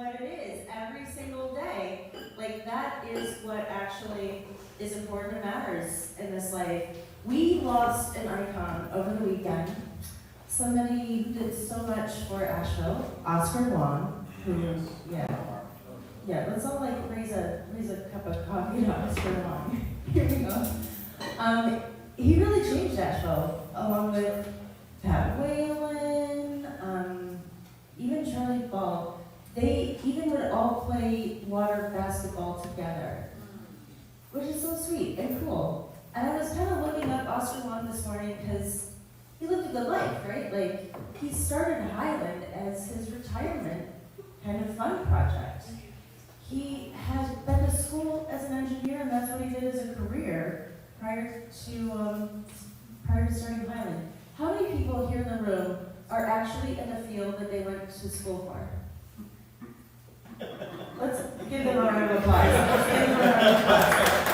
what it is every single day. Like, that is what actually is important and matters in this life. We lost an icon over the weekend. Somebody who did so much for Asheville, Oscar Wong, who, let's all like raise a cup of coffee to Oscar Wong. Here we go. He really changed Asheville, along with Pat Whalen, even Charlie Ball. They even would all play water basketball together, which is so sweet and cool. And I was kind of looking up Oscar Wong this morning because he lived a good life, right? Like, he started Highland as his retirement kind of fun project. He had been to school as an engineer, and that's what he did as a career prior to starting Highland. How many people here in the room are actually in the field that they went to school for? Let's give them a round of applause.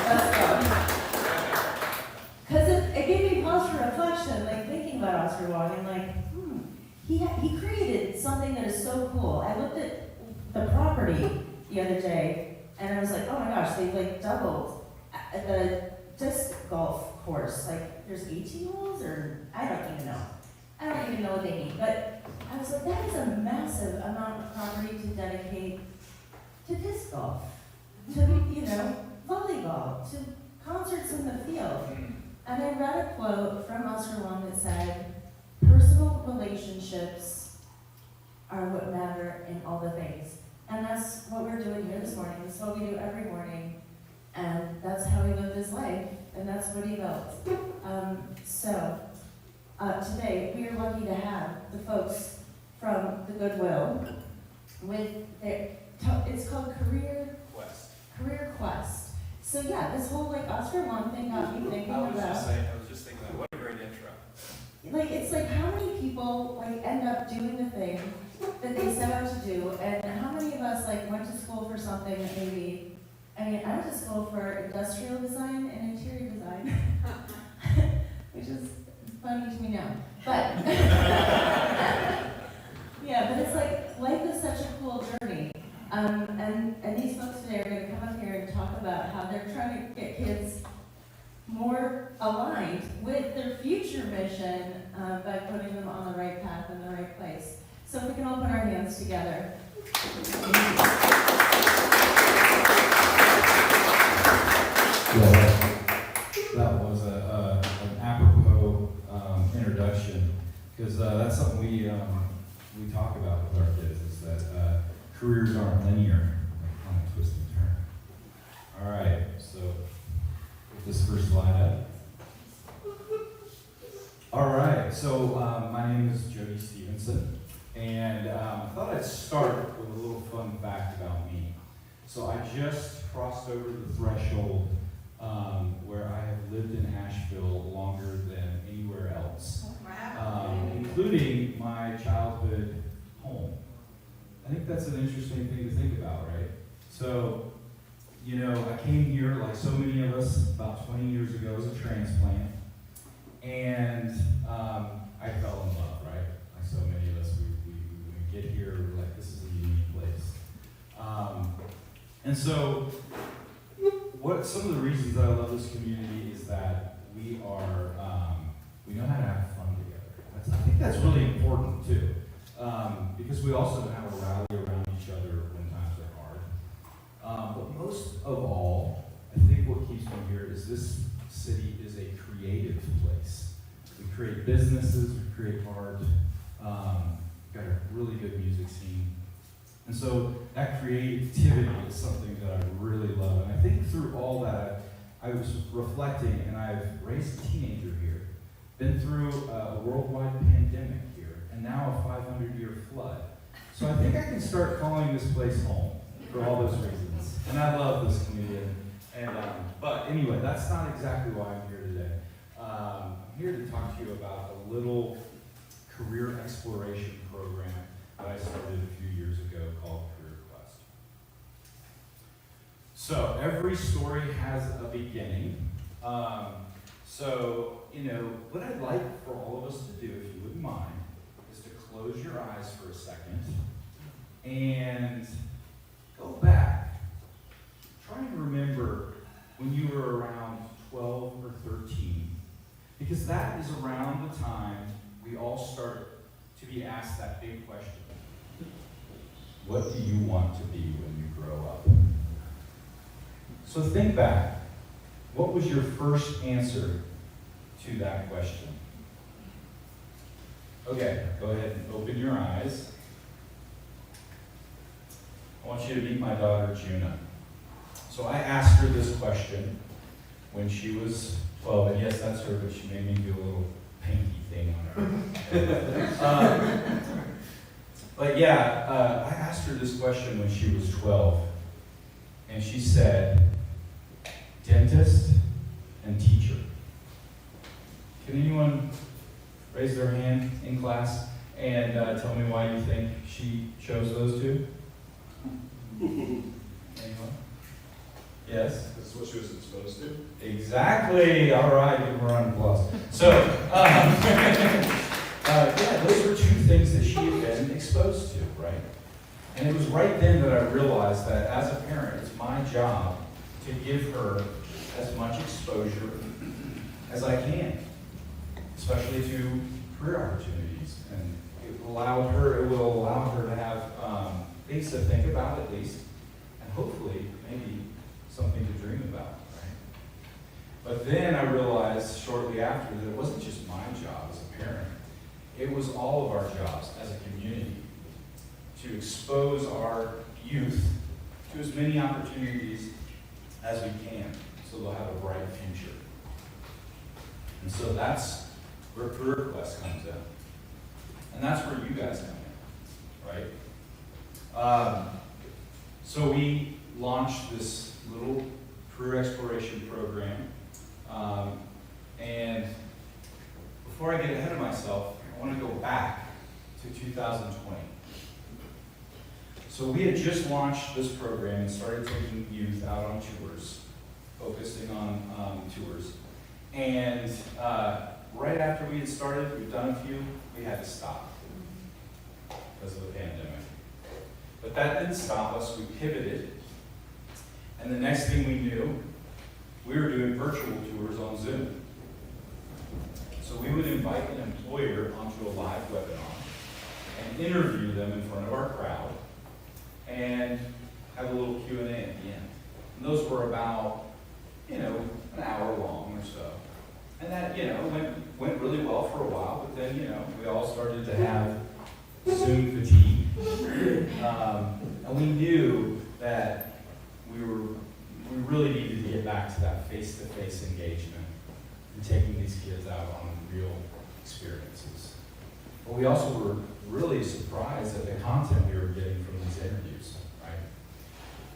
Let's go. Because it gave me pause for reflection, like thinking about Oscar Wong, and like, he created something that is so cool. I looked at the property the other day, and I was like, oh my gosh, they've like doubled the disc golf course. Like, there's 18 holes, or I don't even know what they mean. But I was like, that is a massive amount of property to dedicate to disc golf, to, volleyball, to concerts in the field. And I read a quote from Oscar Wong that said, personal relationships are what matter in all the things. And that's what we're doing here this morning. That's what we do every morning. And that's how he lived his life, and that's what he built. Today, we are lucky to have the folks from the Goodwill with it's called Career Quest. So yeah, this whole like Oscar Wong thing got me thinking about. I was just thinking that. What a great intro. Like, it's like how many people like end up doing the thing that they set out to do, and how many of us like went to school for something that maybe, I went to school for industrial design and interior design, which is funny to me now. But yeah, but it's like life is such a cool journey. And these folks today are going to come up here and talk about how they're trying to get kids more aligned with their future mission by putting them on the right path and the right place. So if we can all put our hands together. Yeah, that was an apropos introduction, because that's something we talk about with our kids, is that careers aren't linear, like on a twist and turn. All right, so get this first slide up. All right, so my name is Jody Stevenson, and I thought I'd start with a little fun fact about me. So I just crossed over the threshold where I have lived in Asheville longer than anywhere else, including my childhood home. I think that's an interesting thing to think about, right? So, I came here, like so many of us, about 20 years ago as a transplant, and I fell in love, right? Like so many of us, we get here, we're like, this is a unique place. And so, some of the reasons that I love this community is that we know how to have fun together. I think that's really important too, because we also know how to rally around each other when times are hard. But most of all, I think what keeps me here is this city is a creative place. We create businesses, we create art, got a really good music scene. And so that creativity is something that I really love. And I think through all that, I was reflecting, and I've raised a teenager here, been through a worldwide pandemic here, and now a 500-year flood. So I think I can start calling this place home for all those reasons. And I love this community. But anyway, that's not exactly why I'm here today. I'm here to talk to you about a little career exploration program that I started a few years ago called Career Quest. So every story has a beginning. What I'd like for all of us to do, if you wouldn't mind, is to close your eyes for a second and go back. Try and remember when you were around 12 or 13, because that is around the time we all start to be asked that big question. What do you want to be when you grow up? So think back. What was your first answer to that question? Okay, go ahead and open your eyes. I want you to meet my daughter, Juna. So I asked her this question when she was 12, and yes, that's her, but she made me do a little pinky thing on her. But yeah, I asked her this question when she was 12, and she said, dentist and teacher. Can anyone raise their hand in class and tell me why you think she chose those two? Anyone? Yes? This is what she was exposed to? Exactly. All right, give her a round of applause. So, yeah, those were two things that she had been exposed to, right? And it was right then that I realized that as a parent, it's my job to give her as much exposure as I can, especially to career opportunities. And it will allow her to have things to think about at least, and hopefully maybe something to dream about, right? But then I realized shortly after that it wasn't just my job as a parent, it was all of our jobs as a community to expose our youth to as many opportunities as we can so they'll have a bright future. And so that's where Career Quest comes in. And that's where you guys come in, right? So we launched this little career exploration program. And before I get ahead of myself, I want to go back to 2020. So we had just launched this program and started taking youth out on tours, focusing on tours. And right after we had started, we've done a few, we had to stop because of the pandemic. But that didn't stop us, we pivoted. And the next thing we knew, we were doing virtual tours on Zoom. So we would invite an employer onto a live webinar and interview them in front of our crowd and have a little Q&A at the end. And those were about, an hour long or so. And that, went really well for a while, but then, we all started to have Zoom fatigue. And we knew that we really needed to get back to that face-to-face engagement and taking these kids out on real experiences. But we also were really surprised at the content we were getting from these interviews, right?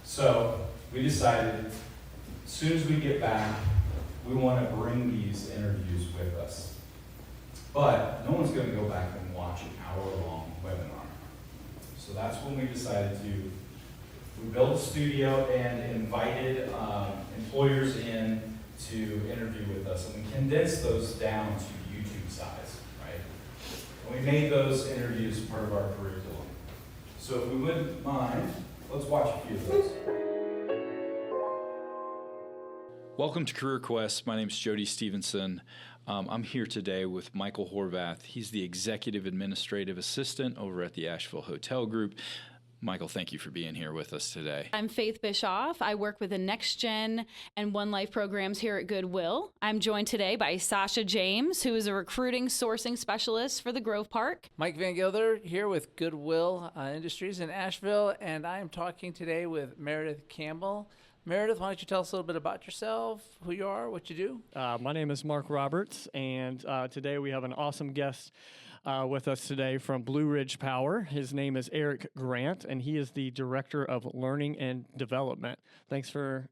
So we decided, as soon as we get back, we want to bring these interviews with us. But no one's going to go back and watch an hour-long webinar. So that's when we decided we built a studio and invited employers in to interview with us. And we condensed those down to YouTube size, right? And we made those interviews part of our curriculum. So if we wouldn't mind, let's watch a few of those. Welcome to Career Quest. My name is Jody Stevenson. I'm here today with Michael Horvath. He's the Executive Administrative Assistant over at the Asheville Hotel Group. Michael, thank you for being here with us today. I'm Faith Bischoff. I work with the Next Gen and One Life programs here at Goodwill. I'm joined today by Sasha James, who is a recruiting sourcing specialist for the Grove Park. Mike Van Gilder here with Goodwill Industries in Asheville, and I am talking today with Meredith Campbell. Meredith, why don't you tell us a little bit about yourself, who you are, what you do? My name is Mark Roberts, and today we have an awesome guest with us today from Blue Ridge Power. His name is Eric Grant, and he is the Director of Learning and Development. Thanks for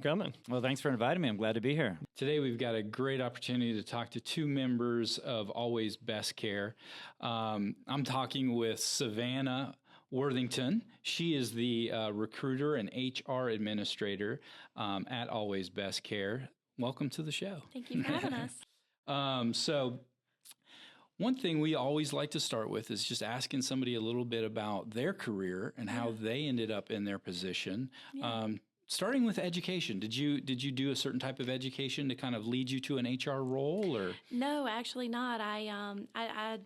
coming. Well, thanks for inviting me. I'm glad to be here. Today we've got a great opportunity to talk to two members of Always Best Care. I'm talking with Savannah Worthington. She is the recruiter and HR administrator at Always Best Care. Welcome to the show. Thank you for having us. So One thing we always like to start with is just asking somebody a little bit about their career and how they ended up in their position. Starting with education, did you do a certain type of education to kind of lead you to an HR role, or? No, actually not. I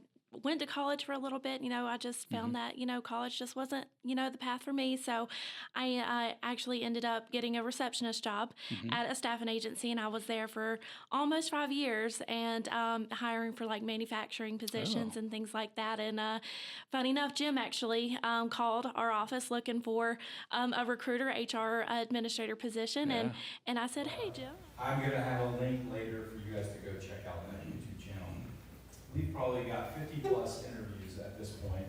went to college for a little bit. I just found that, college just wasn't, the path for me. So I actually ended up getting a receptionist job at a staffing agency, and I was there for almost 5 years and hiring for like manufacturing positions and things like that. And funny enough, Jim actually called our office looking for a recruiter, HR administrator position. And I said, hey, Jim. I'm going to have a link later for you guys to go check out that YouTube channel. We've probably got 50 plus interviews at this point.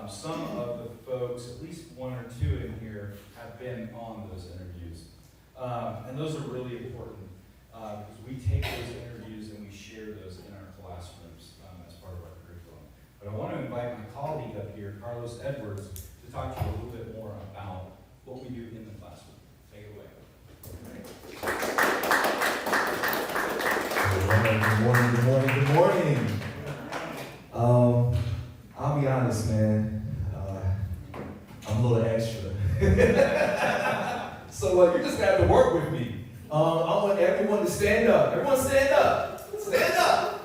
Some of the folks, at least one or two in here, have been on those interviews. And those are really important because we take those interviews and we share those in our classrooms as part of our curriculum. But I want to invite my colleague up here, Carlos Edwards, to talk to you a little bit more about what we do in the classroom. Take it away. Good morning. I'll be honest, man. I'm a little extra. So you just have to work with me. I want everyone to stand up. Everyone stand up. Stand up.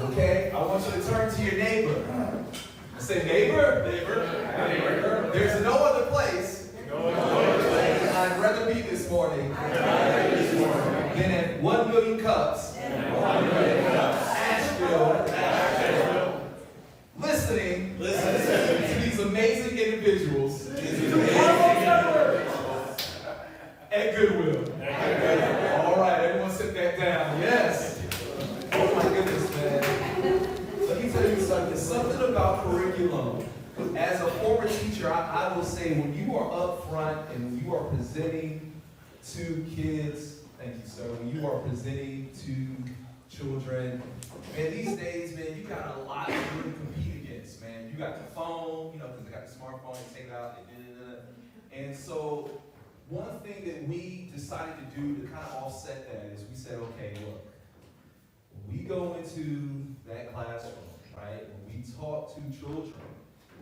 Okay? I want you to turn to your neighbor. Say, neighbor. Neighbor. There's no other place. I'd rather be this morning than at 1 million cups. Asheville. Listening to these amazing individuals at Goodwill. All right, everyone sit back down. Yes. Oh my goodness, man. Let me tell you something. Something about curriculum. As a former teacher, I will say when you are up front and when you are presenting to kids, thank you, sir, when you are presenting to children, man, these days, man, you got a lot to really compete against, man. You got the phone, because they got the smartphone, they take it out, and so one thing that we decided to do to kind of offset that is we said, okay, look, when we go into that classroom, right, when we talk to children,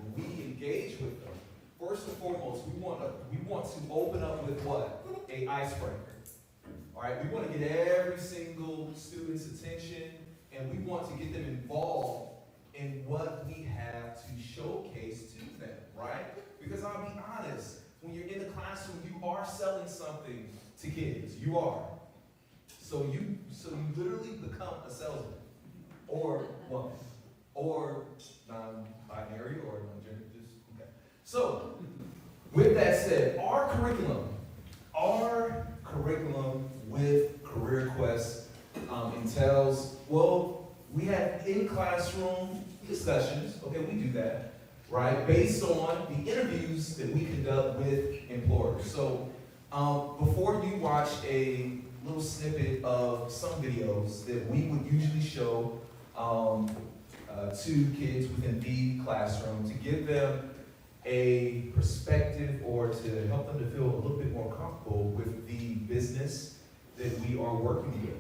when we engage with them, first and foremost, we want to open up with what? A icebreaker. All right, we want to get every single student's attention, and we want to get them involved in what we have to showcase to them, right? Because I'll be honest, when you're in the classroom, you are selling something to kids. You are. So you literally become a salesman, or woman, or non-binary, or non-gender. Okay. So, with that said, our curriculum with Career Quest entails, well, we have in-classroom discussions, okay, we do that, right, based on the interviews that we conduct with employers. So, before you watch a little snippet of some videos that we would usually show to kids within the classroom to give them a perspective or to help them to feel a little bit more comfortable with the business that we are working with.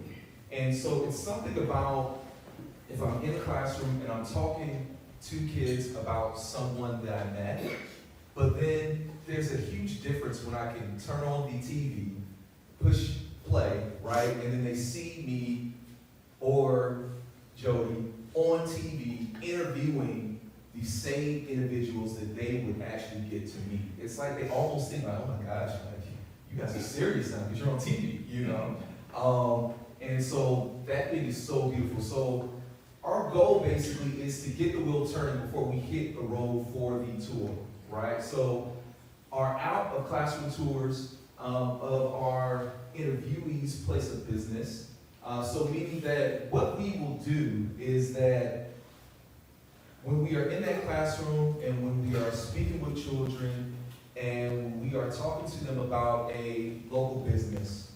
And so it's something about if I'm in a classroom and I'm talking to kids about someone that I met, but then there's a huge difference when I can turn on the TV, push play, right, and then they see me or Jody on TV interviewing the same individuals that they would actually get to meet. It's like they almost think like, oh my gosh, like, you guys are serious now because you're on TV, And so that thing is so beautiful. So our goal basically is to get the wheel turning before we hit the road for the tour, right? So our out of classroom tours of our interviewees' place of business. So meaning that what we will do is that when we are in that classroom and when we are speaking with children and when we are talking to them about a local business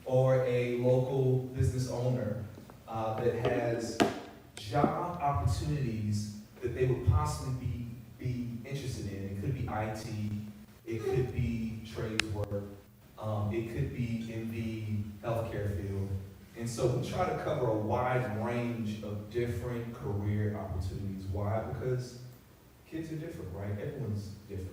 or a local business owner that has job opportunities that they would possibly be interested in. It could be IT, it could be trades work, it could be in the healthcare field. And so we try to cover a wide range of different career opportunities. Why? Because kids are different, right? Everyone's different.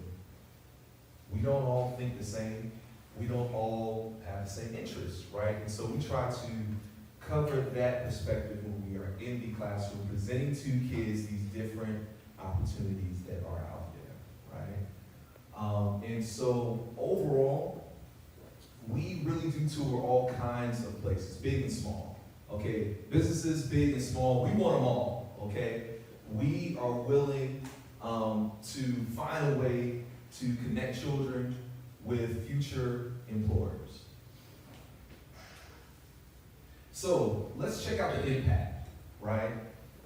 We don't all think the same. We don't all have the same interests, right? And so we try to cover that perspective when we are in the classroom, presenting to kids these different opportunities that are out there, right? And so overall, we really do tour all kinds of places, big and small, okay? Businesses, big and small, we want them all, okay? We are willing to find a way to connect children with future employers. So let's check out the impact, right?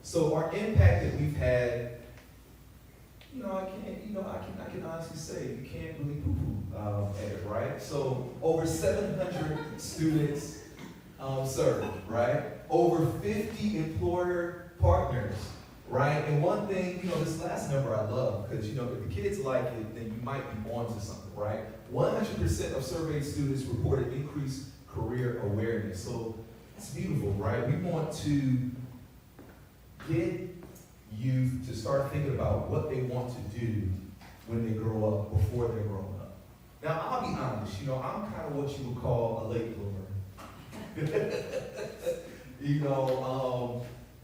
So our impact that we've had, I can honestly say you can't really poo-poo at it, right? So over 700 students served, right? Over 50 employer partners, right? And one thing, this last number I love, because if the kids like it, then you might be on to something, right? 100% of surveyed students reported increased career awareness. So it's beautiful, right? We want to get youth to start thinking about what they want to do when they grow up before they're grown up. Now, I'll be honest, I'm kind of what you would call a late bloomer.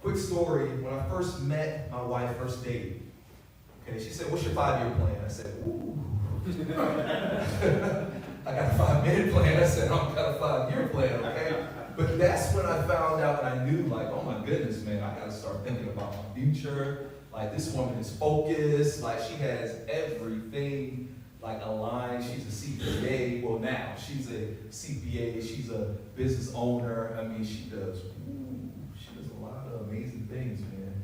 Quick story, when I first met my wife, first date, okay, she said, "What's your 5-year plan?" I said, "Ooh." I got a 5-minute plan. I said, "I've got a 5-year plan, okay?" But that's when I found out, and I knew, like, oh my goodness, man, I gotta start thinking about my future. Like, this woman is focused, like, she has everything, like, aligned. She's a CPA, well, now, she's a CPA, she's a business owner. I mean, she does a lot of amazing things, man.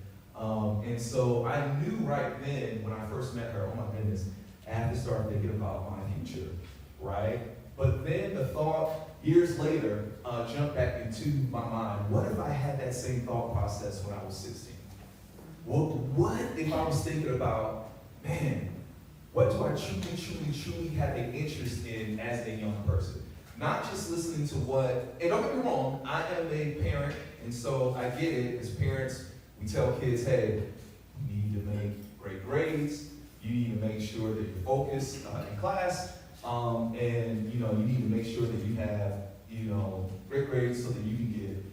And so I knew right then, when I first met her, oh my goodness, I have to start thinking about my future, right? But then the thought, years later, jumped back into my mind. What if I had that same thought process when I was 16? What if I was thinking about, man, what do I truly have an interest in as a young person? Not just listening to what, and don't get me wrong, I am a parent, and so I get it. As parents, we tell kids, hey, you need to make great grades, you need to make sure that you're focused in class, and you need to make sure that you have great grades so that you can get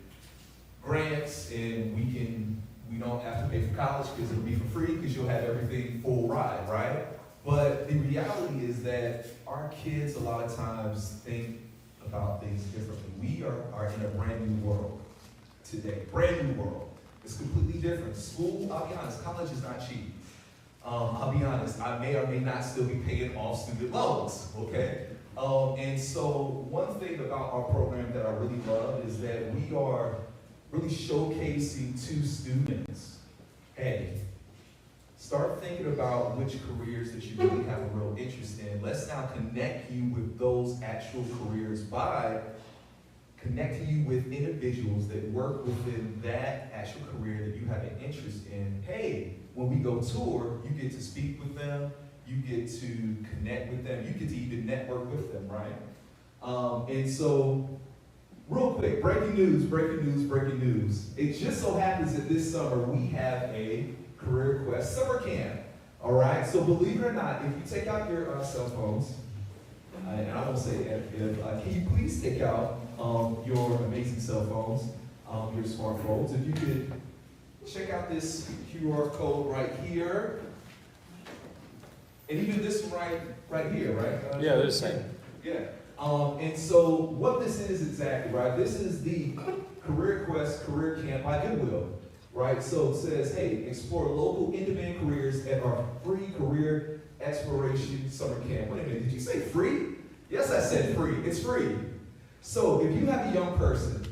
grants, and we don't have to pay for college because it'll be for free because you'll have everything full ride, right? But the reality is that our kids a lot of times think about things differently. We are in a brand new world today, brand new world. It's completely different. School, I'll be honest, college is not cheap. I'll be honest, I may or may not still be paying off student loans, okay? And so one thing about our program that I really love is that we are really showcasing to students, hey, start thinking about which careers that you really have a real interest in. Let's now connect you with those actual careers by connecting you with individuals that work within that actual career that you have an interest in. Hey, when we go tour, you get to speak with them, you get to connect with them, you get to even network with them, right? And so, real quick, breaking news. It just so happens that this summer we have a Career Quest summer camp, all right? So believe it or not, if you take out your cell phones, and I won't say if, can you please take out your amazing cell phones, your smartphones. If you could check out this QR code right here, and even this one right here, right? Yeah, they're the same. Yeah. And so what this is exactly, right? This is the Career Quest Career Camp by Goodwill, right? So it says, hey, explore local in-demand careers at our free career exploration summer camp. Wait a minute, did you say free? Yes, I said free. It's free. So if you have a young person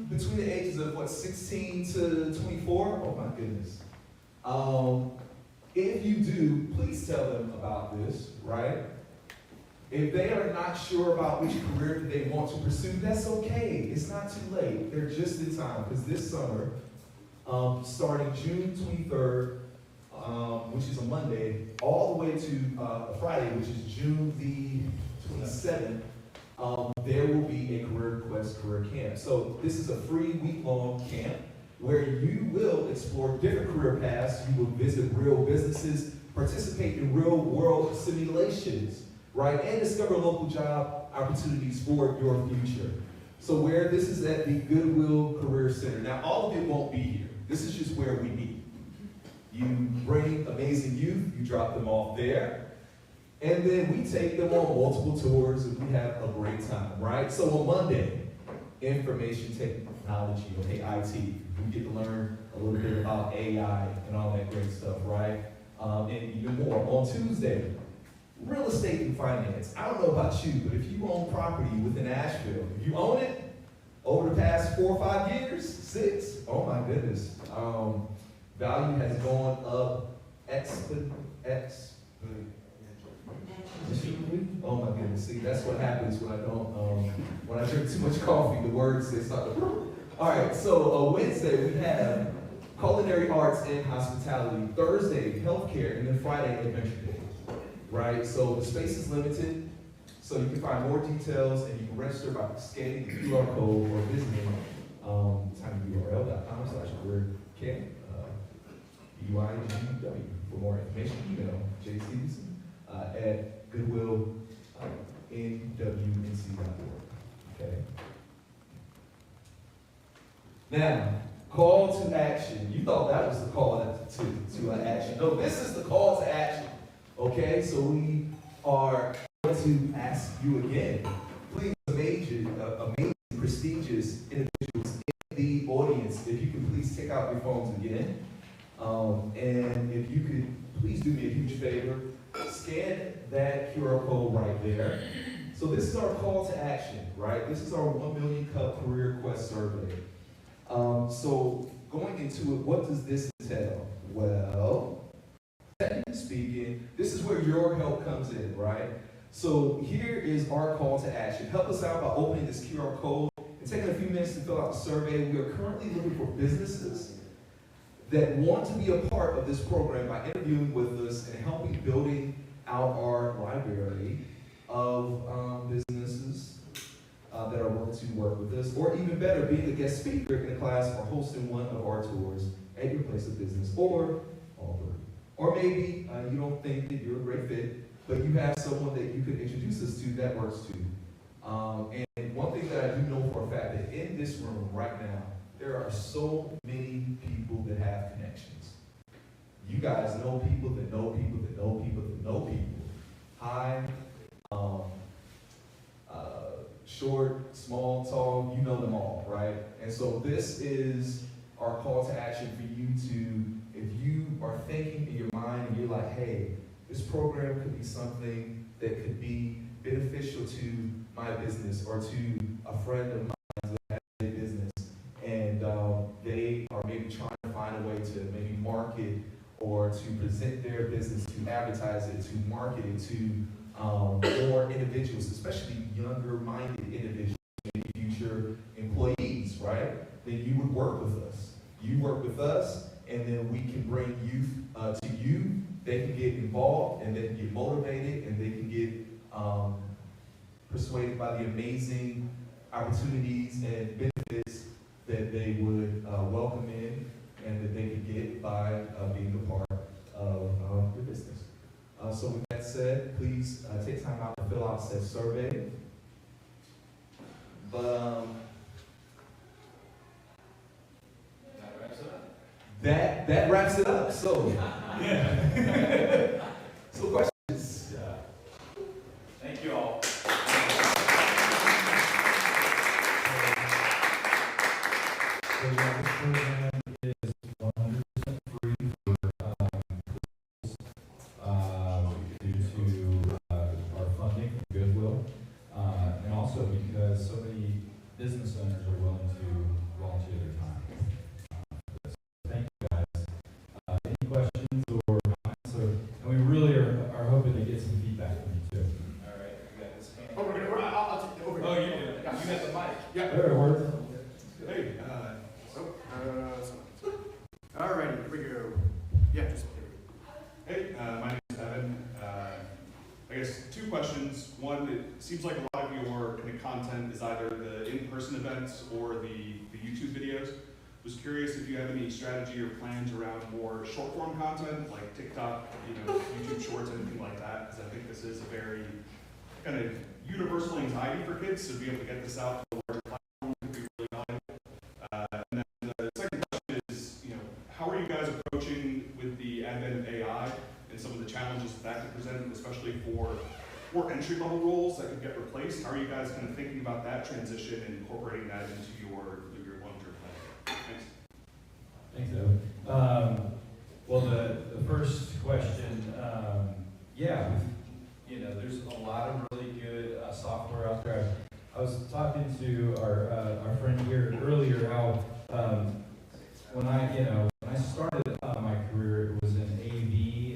between the ages of 16 to 24, oh my goodness. If you do, please tell them about this, right? If they are not sure about which career that they want to pursue, that's okay. It's not too late. They're just in time, because this summer, starting June 23rd, which is a Monday, all the way to a Friday, which is June the 27th, there will be a Career Quest career camp. So this is a free week-long camp where you will explore different career paths. You will visit real businesses, participate in real-world simulations, right, and discover local job opportunities for your future. So where this is at the Goodwill Career Center. Now, all of it won't be here. This is just where we meet. You bring amazing youth, you drop them off there, and then we take them on multiple tours and we have a great time, right? So on Monday, information technology, okay, IT. We get to learn a little bit about AI and all that great stuff, right? And even more. On Tuesday, real estate and finance. I don't know about you, but if you own property within Asheville, if you own it over the past 4 or 5 years, 6, oh my goodness, value has gone up oh my goodness, see, that's what happens when I don't, when I drink too much coffee, the words, they start to, all right, so Wednesday we have culinary arts and hospitality, Thursday, healthcare, and then Friday, adventure day, right? So the space is limited, so you can find more details and you can register by scanning the QR code or visiting tinyurl.com/careercamp, UIGW. For more information, email J. Stevenson at goodwillnwnc.org. Okay. Now, call to action. You thought that was the call to action. No, this is the call to action. Okay, so we are going to ask you again. Please, amazing, prestigious individuals in the audience, if you can please take out your phones again. And if you could please do me a huge favor, scan that QR code right there. So this is our call to action, right? This is our 1 Million Cup Career Quest survey. So going into it, what does this entail? Well, technically speaking, this is where your help comes in, right? So here is our call to action. Help us out by opening this QR code and taking a few minutes to fill out the survey. We are currently looking for businesses that want to be a part of this program by interviewing with us and helping building out our library of businesses that are willing to work with us, or even better, being a guest speaker in the class or hosting one of our tours at your place of business, or all three. Or maybe you don't think that you're a great fit, but you have someone that you could introduce us to that works too. And one thing that I do know for a fact that in this room right now, there are so many people that have connections. You guys know people that know people that know people that know people. High, short, small, tall, you know them all, right? And so this is our call to action for you to, if you are thinking in your mind and you're like, hey, this program could be something that could be beneficial to my business or to a friend of mine that has a business, and they are maybe trying to find a way to maybe market or to present their business, to advertise it, to market it to more individuals, especially younger-minded individuals, maybe future employees, right? Then you would work with us. You work with us, and then we can bring youth to you. They can get involved, and they can get motivated, and they can get persuaded by the amazing opportunities and benefits that they would welcome in and that they could get by being a part of your business. So with that said, please take time out to fill out said survey. But that wraps it up. That wraps it up. So yeah. So questions? Thank you all. Business owners are willing to volunteer their time. Thank you guys. Any questions or comments? And we really are hoping to get some feedback from you too. All right, we got this hand. I'll take it over here. Oh, you do. You got the mic. Yeah. There it works. Hey, all righty, here we go. Yeah, just here we go. Hey, my name is Evan. I guess 2 questions. One, it seems like a lot of your kind of events or the YouTube videos. Was curious if you have any strategy or plans around more short form content like TikTok, YouTube Shorts, anything like that, because I think this is a very kind of universal anxiety for kids, so to be able to get this out to a larger platform would be really valuable. And then the second question is, how are you guys approaching with the advent of AI and some of the challenges that could present, especially for more entry-level roles that could get replaced? How are you guys kind of thinking about that transition and incorporating that into your long-term plan? Thanks. Thanks, Evan. Well, the first question, there's a lot of really good software out there. I was talking to our friend here earlier how when I started my career, it was in AV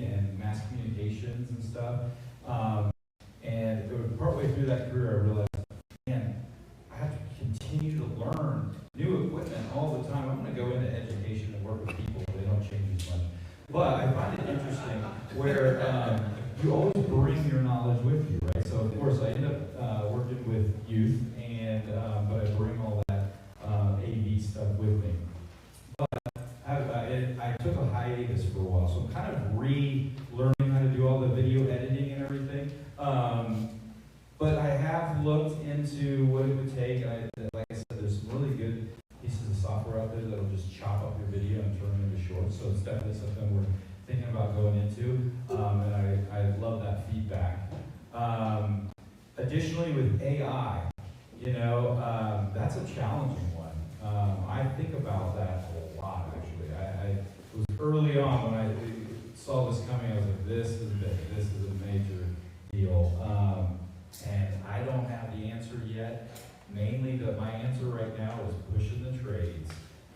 and mass communications and stuff. And it was partway through that career, I realized, man, I have to continue to learn new equipment all the time. I'm going to go into education and work with people. They don't change as much. But I find it interesting where you always bring your knowledge with you, right? So, of course, I end up working with youth, but I bring all that AV stuff with me. But I took a hiatus for a while, so I'm kind of relearning how to do all the video editing and everything. But I have looked into what it would take. Like I said, there's some really good pieces of software out there that'll just chop up your video and turn it into shorts. So it's definitely something we're thinking about going into, and I love that feedback. Additionally, with AI, that's a challenging one. I think about that a lot, actually. I was early on when I saw this coming, I was like, this is big, this is a major deal. And I don't have the answer yet. Mainly, my answer right now is pushing the trades.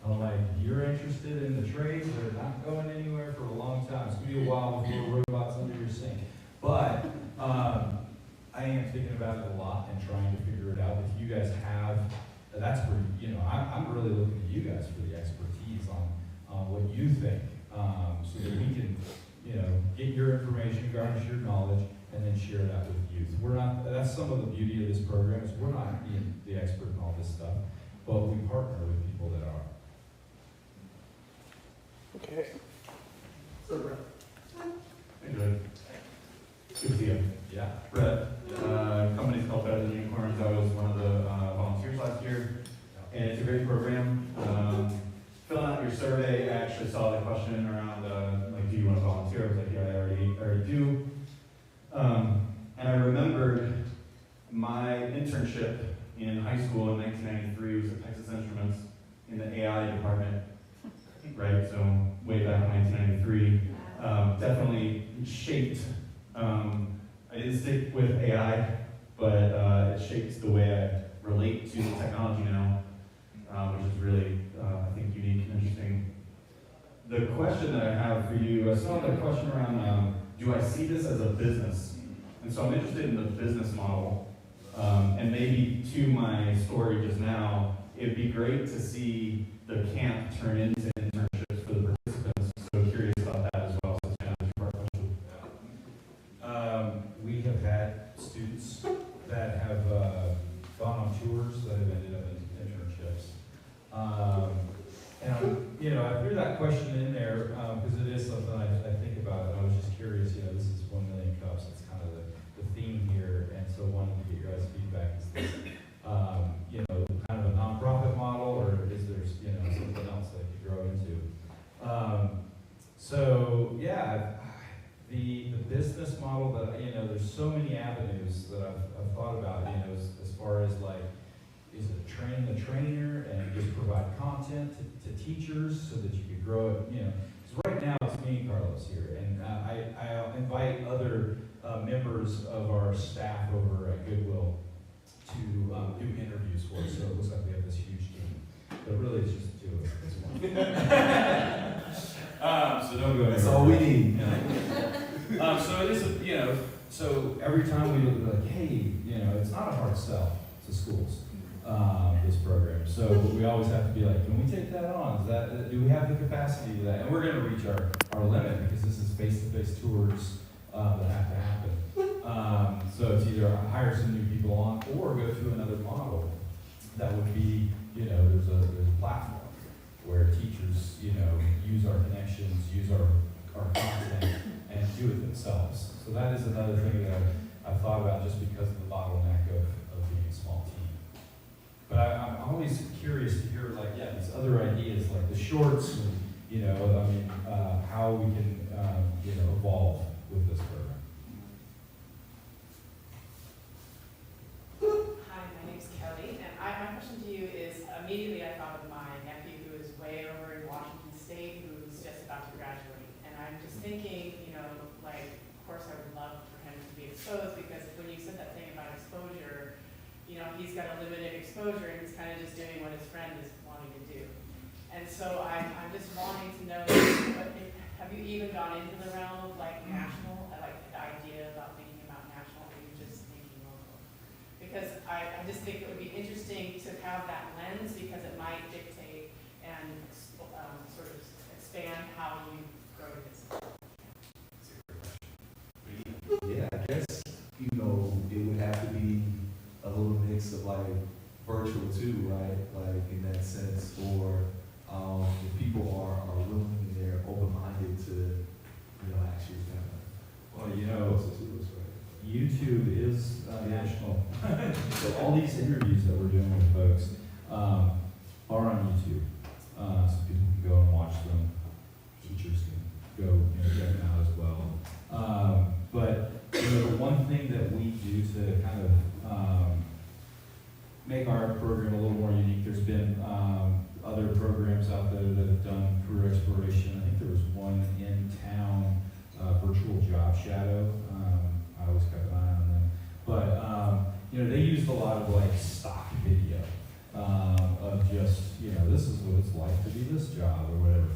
I'm like, if you're interested in the trades, they're not going anywhere for a long time. It's going to be a while before robots under your sink. But I am thinking about it a lot and trying to figure it out. If you guys have, that's where, I'm really looking to you guys for the expertise on what you think, so that we can, get your information, garnish your knowledge, and then share that with youth. That's some of the beauty of this program, is we're not the expert in all this stuff, but we partner with people that are. Okay. Hey, Jody. Good to see you. Yeah. Brett, company's called Better Than Unicorns. I was one of the volunteers last year, and it's a great program. Filling out your survey, I actually saw the question around, do you want to volunteer? I was like, yeah, I already do. And I remembered my internship in high school in 1993 was at Texas Instruments in the AI department, right? So way back in 1993, definitely shaped. I didn't stick with AI, but it shapes the way I relate to technology now, which is really, I think, unique and interesting. The question that I have for you, I saw the question around, do I see this as a business? And so I'm interested in the business model. And maybe to my story just now, it'd be great to see the camp turn into internships for the participants. So curious about that as well. So it's kind of a two-part question. We have had students that have gone on tours that have ended up in internships. And I threw that question in there because it is something I think about. And I was just curious. This is 1 million cups. It's kind of the theme here, and so wanted to get your guys' feedback. Is this, kind of a nonprofit model, or is there, something else that you grow into? The business model that there's so many avenues that I've thought about. As far as like, is it train the trainer and just provide content to teachers so that you could grow it? Because right now it's me and Carlos here, and I invite other members of our staff over at Goodwill to do interviews for us. So it looks like we have this huge team, but really it's just 2 of us this morning. So don't go anywhere. That's all we need. So it is, so every time we look like, hey, it's not a hard sell to schools, this program. So we always have to be like, can we take that on? Do we have the capacity to that? And we're going to reach our limit because this is face-to-face tours that have to happen. So it's either hire some new people on or go to another model that would be you know, there's a platform where teachers, you know, use our connections, use our content, and do it themselves. So that is another thing that I've thought about just because of the bottleneck of being a small team. But I'm always curious to hear, like, yeah, these other ideas, like the shorts, and, you know, I mean, how we can, you know, evolve with this program. Hi, my name's Kelly, and my question to you is, immediately I thought of my nephew who is way over in Washington State, who's just about to graduate. And I'm just thinking, you know, like, of course I would love for him to be exposed, because when you said that thing about exposure, you know, he's got a limited exposure and he's kind of just doing what his friend is wanting to do. And so I'm just wanting to know, have you even gone into the realm of like national, like the idea about thinking about national, or are you just thinking local? Because I just think it would be interesting to have that lens, because it might dictate and sort of expand how you grow your business. Yeah, I guess, you know, it would have to be a little mix of like virtual too, right? Like in that sense, or if people are willing and they're open-minded to, you know, actually kind of. Well, you know, YouTube is national. So all these interviews that we're doing with folks are on YouTube. So people can go and watch them. Teachers can go, you know, check them out as well. But you know, the one thing that we do to kind of make our program a little more unique, there's been other programs out there that have done career exploration. I think there was one in town, virtual job shadow. I always kept an eye on them. But you know, they used a lot of like stock video of just, you know, this is what it's like to be this job or whatever.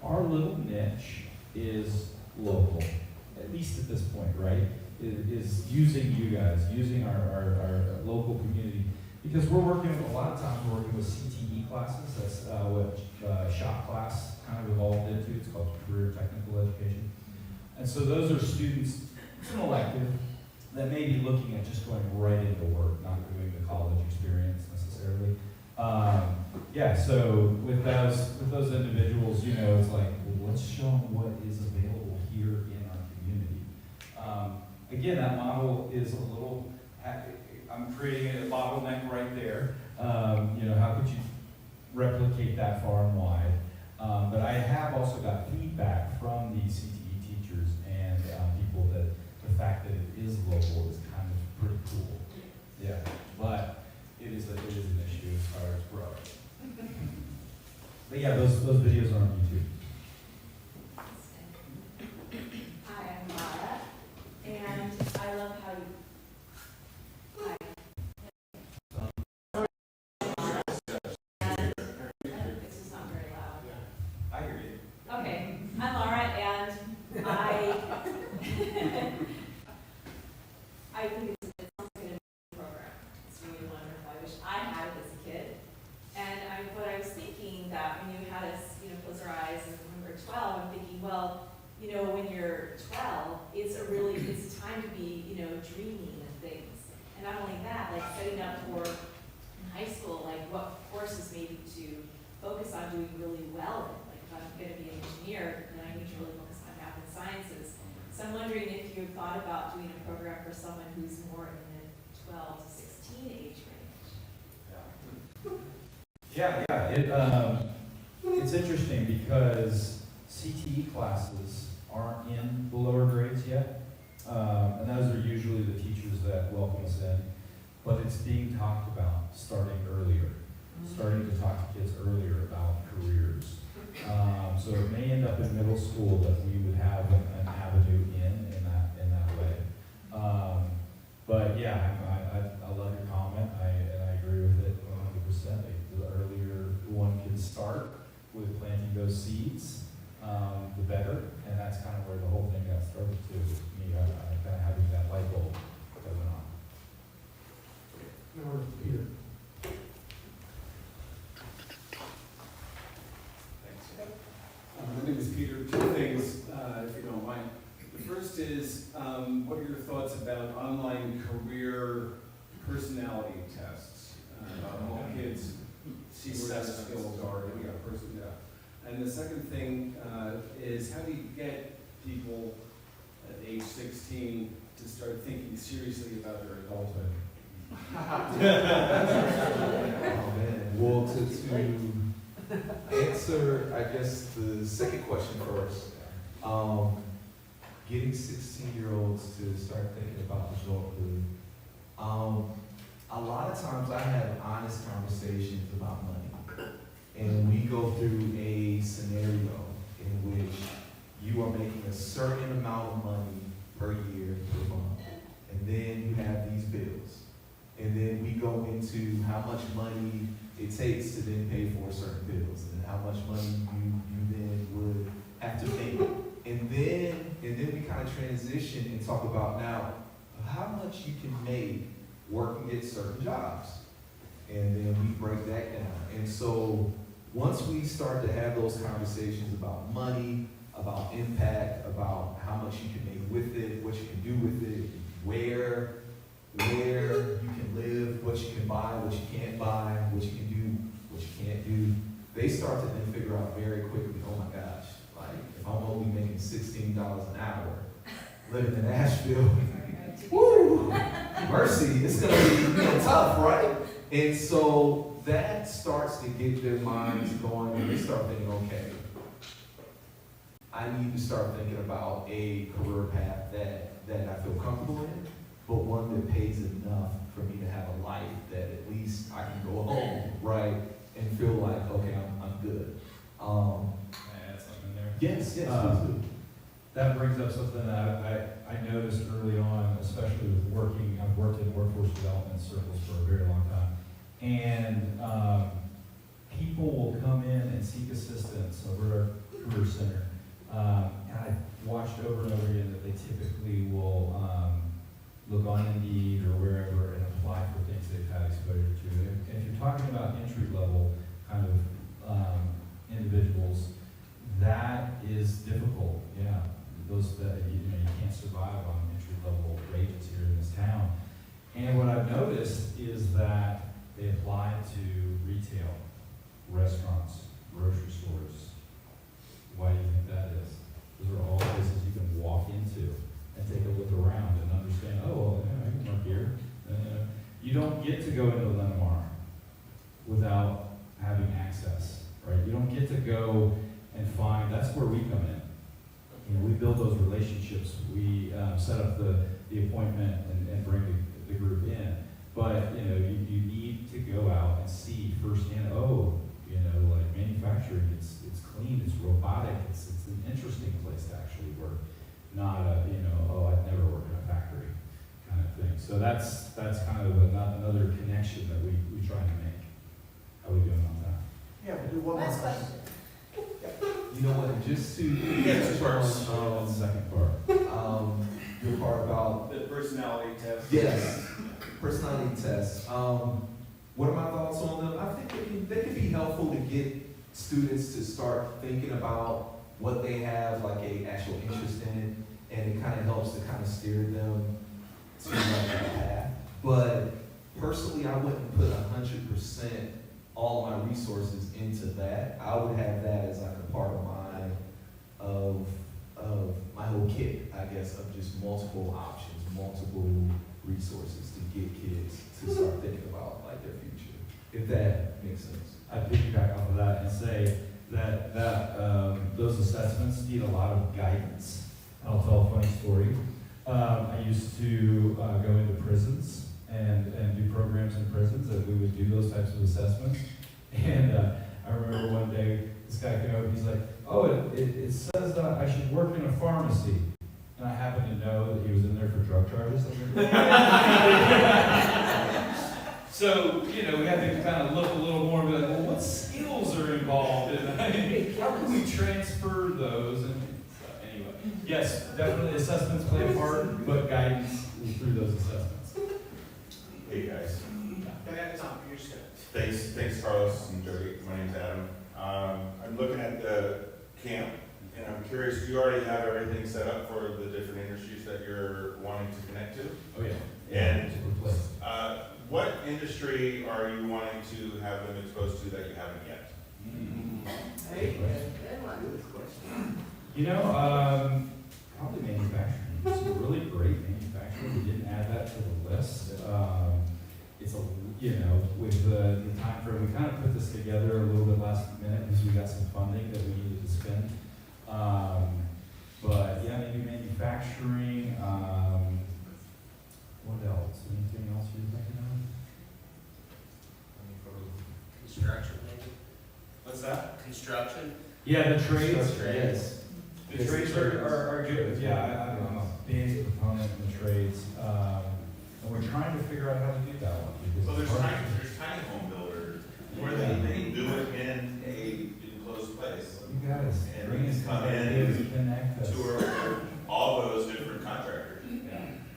Our little niche is local, at least at this point, right? Is using you guys, using our local community, because we're working, a lot of times we're working with CTE classes. That's what shop class kind of evolved into. It's called Career Technical Education. And so those are students, it's an elective, that may be looking at just going right into work, not doing the college experience necessarily. Yeah, so with those individuals, you know, it's like, well, let's show them what is available here in our community. Again, that model is a little, I'm creating a bottleneck right there. You know, how could you replicate that far and wide? But I have also got feedback from the CTE teachers and people that the fact that it is local is kind of pretty cool. Yeah, but it is an issue as far as growth. But yeah, those videos are on YouTube. Hi, I'm Mara, and I love how you. Hi. This is not very loud. I hear you. Okay, I'm Laura, and I think it's sounds like a new program. It's really wonderful. I wish I had it as a kid. And what I was thinking that when you had us, you know, close our eyes and when we were 12, I'm thinking, well, you know, when you're 12, it's a time to be, you know, dreaming of things. And not only that, like setting up for in high school, like what courses maybe to focus on doing really well in. Like if I'm going to be an engineer, then I need to really focus on math and sciences. So I'm wondering if you've thought about doing a program for someone who's more in the 12 to 16 age range. Yeah. It's interesting because CTE classes aren't in the lower grades yet, and those are usually the teachers that welcome us in. But it's being talked about starting earlier, starting to talk to kids earlier about careers. So it may end up in middle school that we would have an avenue in that way. But yeah, I love your comment. I agree with it 100%. The earlier one can start with planting those seeds, the better. And that's kind of where the whole thing got started too. With me, kind of having that light bulb that went on. Now, Peter. My name is Peter. Two things, if you don't mind. The first is, what are your thoughts about online career personality tests? All kids see where their skills are, and we got person, yeah. And the second thing is how do you get people at age 16 to start thinking seriously about their adulthood? Oh, man. Well, to answer, I guess, the second question first, getting 16-year-olds to start thinking about adulthood. A lot of times I have honest conversations about money, and we go through a scenario in which you are making a certain amount of money per year, per month, and then you have these bills. And then we go into how much money it takes to then pay for certain bills, and how much money you then would have to make. And then we kind of transition and talk about now how much you can make working at certain jobs. And then we break that down. And so once we start to have those conversations about money, about impact, about how much you can make with it, what you can do with it, where you can live, what you can buy, what you can't buy, what you can do, what you can't do, they start to then figure out very quickly, oh my gosh, like if I'm only making $16 an hour, living in Asheville, woo, mercy, it's gonna be tough, right? And so that starts to get their minds going, and they start thinking, okay, I need to start thinking about a career path that I feel comfortable in, but one that pays enough for me to have a life that at least I can go home, right, and feel like, okay, I'm good. Can I add something there? Yes, please do. That brings up something that I noticed early on, especially with working. I've worked in workforce development circles for a very long time, and people will come in and seek assistance over at our career center. And I watched over and over again that they typically will look on Indeed or wherever and apply for things they've had exposure to. And if you're talking about entry level kind of individuals, that is difficult. Yeah, those that you can't survive on entry level wages here in this town. And what I've noticed is that they apply to retail, restaurants, grocery stores. Why do you think that is? Those are all places you can walk into and take a look around and understand, oh, well, I can work here. You don't get to go into Linamar without having access, right? You don't get to go and find, that's where we come in. We build those relationships. We set up the appointment and bring the group in. But, you need to go out and see firsthand, like manufacturing, it's clean, it's robotic, it's an interesting place to actually work. Not I'd never work in a factory kind of thing. So that's kind of another connection that we try to make. How are we doing on that? Yeah, we'll do one more question. You know what, just to touch on the second part, your part about The personality test. yes, personality tests. What are my thoughts on them? I think they can be helpful to get students to start thinking about what they have, like a actual interest in it, and it kind of helps to kind of steer them to that path. But personally, I wouldn't put 100% all my resources into that. I would have that as like a part of my whole kit, I guess, of just multiple options, multiple resources to get kids to start thinking about like their future, if that makes sense. I piggyback off of that and say that those assessments need a lot of guidance. I'll tell a funny story. I used to go into prisons and do programs in prisons, and we would do those types of assessments. And I remember one day this guy came over, he's like, oh, it says that I should work in a pharmacy. And I happened to know that he was in there for drug charges. So, we have to kind of look a little more and be like, well, what skills are involved in that? How can we transfer those? And so, anyway, yes, definitely assessments play a part, but guidance through those assessments. Hey guys. Tom, you're just gonna. Thanks Carlos and Jody. My name's Adam. I'm looking at the camp, and I'm curious, do you already have everything set up for the different industries that you're wanting to connect to? Oh yeah. And what industry are you wanting to have them exposed to that you haven't yet? Hey, You know, probably manufacturing. Some really great manufacturing. We didn't add that to the list. It's a, you know, with the time frame, we kind of put this together a little bit last minute because we got some funding that we needed to spend. But yeah, maybe manufacturing. What else? Anything else you're thinking of? Construction, maybe? What's that? Construction? Yeah, the trades. Yes. The trades are good. Yeah, I'm a big proponent of the trades. And we're trying to figure out how to do that one. because Well, there's it's hard. tiny home builders where they do it in a enclosed place. You guys, And bring we us can come in and connect us. tour all those different contractors.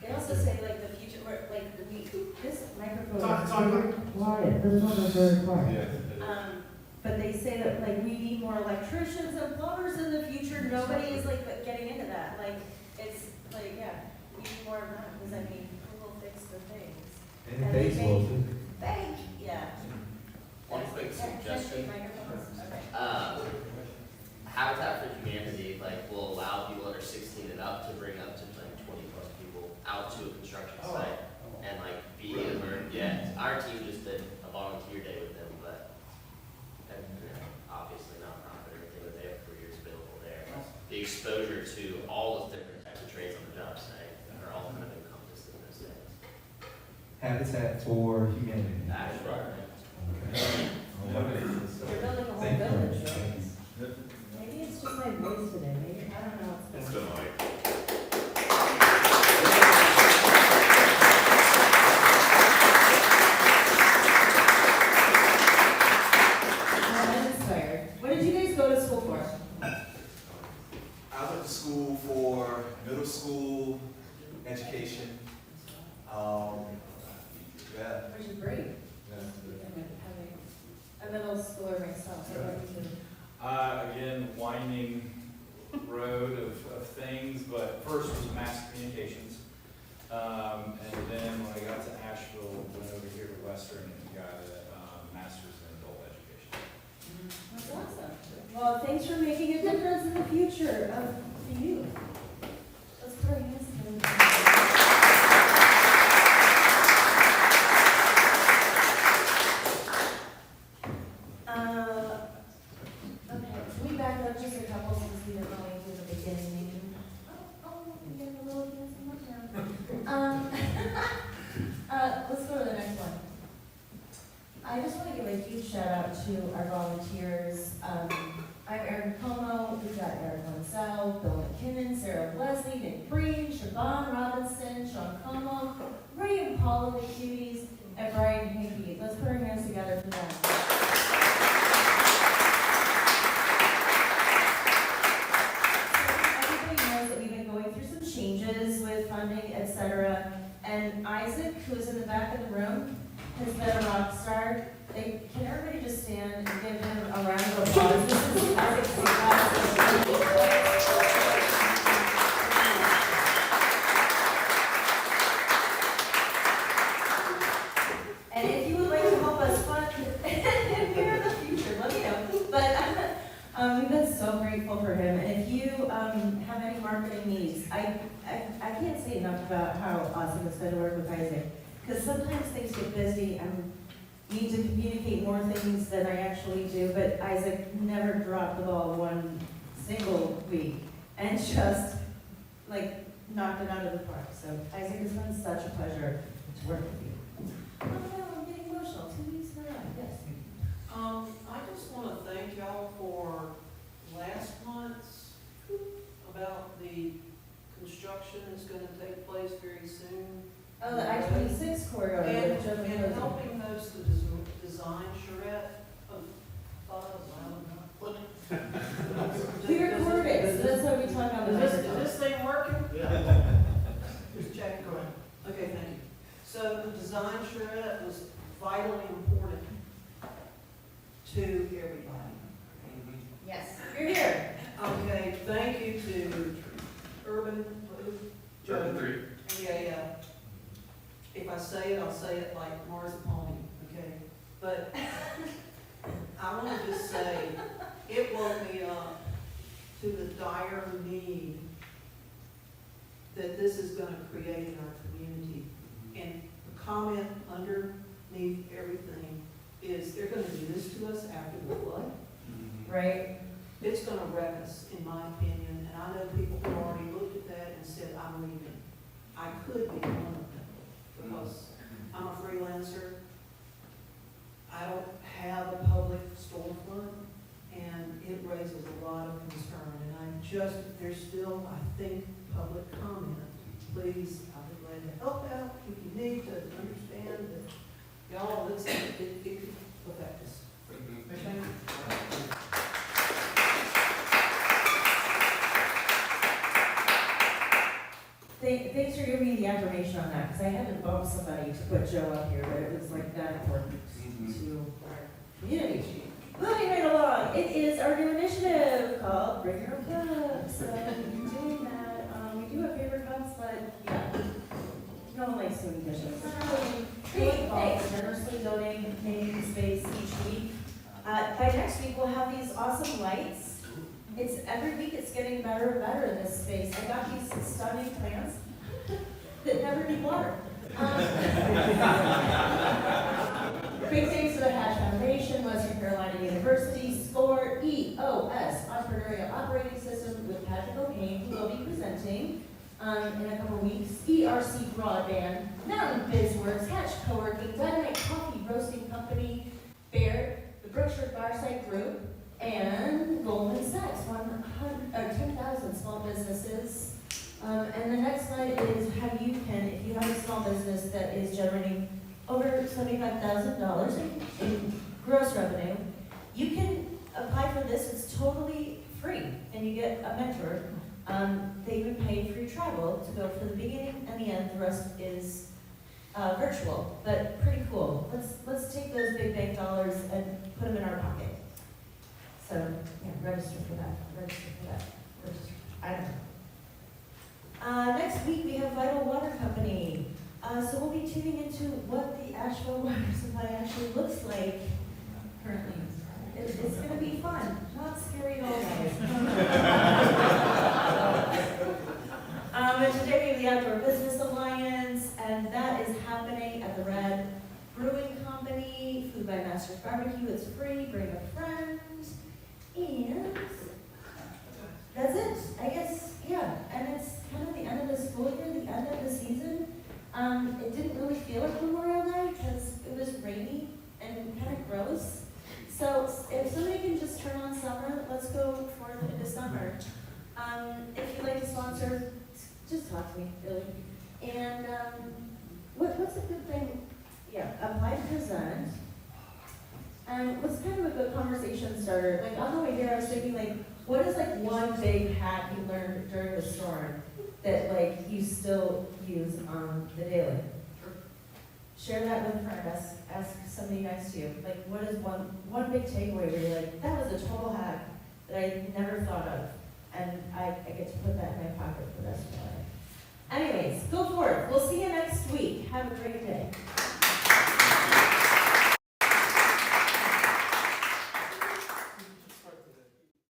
They also say like the future, or like this microphone Talk is about very quiet, this one is very quiet. Yeah. But they say that like we need more electricians and plumbers in the future, nobody is like getting into that, like, it's like, yeah, we need more of that, because I mean, who will fix the things? And it pays well too. Thank, yeah. One quick suggestion. Microphones, okay. Habitat for Humanity, like, will allow people under 16 and up to bring up to like 20 plus people out to a construction site and like be immersed. Yeah, our team just did a volunteer day with them, but and, you know, obviously not profit or anything, but they have careers available there. The exposure to all those different types of trades on the job site are all kind of encompassed in those things. Habitat for Humanity. That's right. Okay. You're building a whole Thank you. village, Thank right? you. Maybe it's just my voice today, maybe, I don't know. It's been like. I'm inspired. What did you guys go to school for? I went to school for middle school education. Yeah. Which is great. A middle schooler myself, so what do you do? Again, winding road of things, but first was mass communications. And then when I got to Asheville, went over here to Western and got a master's in adult education. That's awesome. Well, thanks for making a difference in the future of the youth. Let's put our hands together. Okay, can we back up just a couple since we didn't really do the beginning? We got a little dancing one now. Let's go to the next one. I just want to give a huge shout out to our volunteers. I'm Erin Como, we've got Eric Lensell, Bill McKinnon, Sarah Leslie, Nick Breen, Siobhan Robinson, Sean Como, Ray and Paula the Cuties, and Brian Hickey. Let's put our hands together for them. Everybody knows that we've been going through some changes with funding, etc. And Isaac, who is in the back of the room, has been a rock star. Can everybody just stand and give him a round of applause? This is Isaac's And if you would like to help us fund here in the future, let me know. But we've been so grateful for him. And if you have any marketing needs, I can't say enough about how awesome it's been to work with Isaac. Because sometimes things get busy and need to communicate more things than I actually do, but Isaac never dropped the ball one single week and just like knocked it out of the park. So Isaac, it's been such a pleasure to work with you. Oh no, I'm getting emotional. 2 weeks in a row. Yes. I just want to thank y'all for last month's about the construction that's going to take place very soon. Oh, the I-26 corridor. And with helping those to design charrette. Thought I was loud enough. We record it, so that's how we talk on the Is microphone. this thing working? Yeah. Just checking. Okay, thank you. So the design charrette was vitally important to everybody. Yes. You're here. Okay, thank you to Urban, Urban 3. Yeah. If I say it like Mars Pony, okay? But I want to just say, it woke me up to the dire need that this is going to create in our community. And the comment underneath everything is, they're going to do this to us after the flood. Right? It's going to wreck us, in my opinion, and I know people who already looked at that and said, I'm leaving. I could be one of them, because I'm a freelancer. I don't have a public storefront, and it raises a lot of concern, and there's still, I think, public comment. Please, I would like to help out if you need to understand that, y'all, it could affect us. Okay? Thanks for giving me the affirmation on that, because I had to bump somebody to put Joe up here, but it was like that important to our community. Moving right along, it is our new initiative called Bring Your Own Cups. So we're doing that. We do have paper cups, but yeah, no one likes doing dishes. Hey, generously donating space each week. By next week, we'll have these awesome lights. It's every week it's getting better and better in this space. I got these stunning plants that never need water. Big thanks to the Hatch Foundation, Western Carolina University, SCORE, EOS, Entrepreneurial Operating System with Patrick O'Kane, who will be presenting in a couple weeks, ERC Broadband, Mountain BizWorks, Hatch Co-working, Dynamite Coffee Roasting Company, Baird, the Brookshire Fireside Group, and Goldman Sachs, 10,000 small businesses. And the next slide is if you have a small business that is generating over $75,000 in gross revenue, you can apply for this. It's totally free, and you get a mentor. They even pay for your travel to go for the beginning and the end. The rest is virtual, but pretty cool. Let's take those big bank dollars and put them in our pocket. So, yeah, register for that. I don't know. Next week, we have Vital Water Company. So we'll be tuning into what the Asheville water supply actually looks like currently. It's going to be fun, not scary at all, guys. And today we have the Outdoor Business Alliance, and that is happening at the Red Brewing Company, Food by Master's Barbecue. It's free, bring a friend. And that's it, I guess, yeah. And it's kind of the end of the school year, the end of the season. It didn't really feel like Memorial Day because it was rainy and kind of gross. So if somebody can just turn on summer, let's go forth into summer. If you'd like to sponsor, just talk to me, really. And what's a good thing? Yeah, apply to present. And what's kind of a good conversation starter? Like on the way here, I was thinking what is one big hack you learned during the storm that you still use on the daily? Share that with a friend. Ask somebody next to you. What is one big takeaway where you're like, that was a total hack that I never thought of, and I get to put that in my pocket for the rest of my life. Anyways, go for it.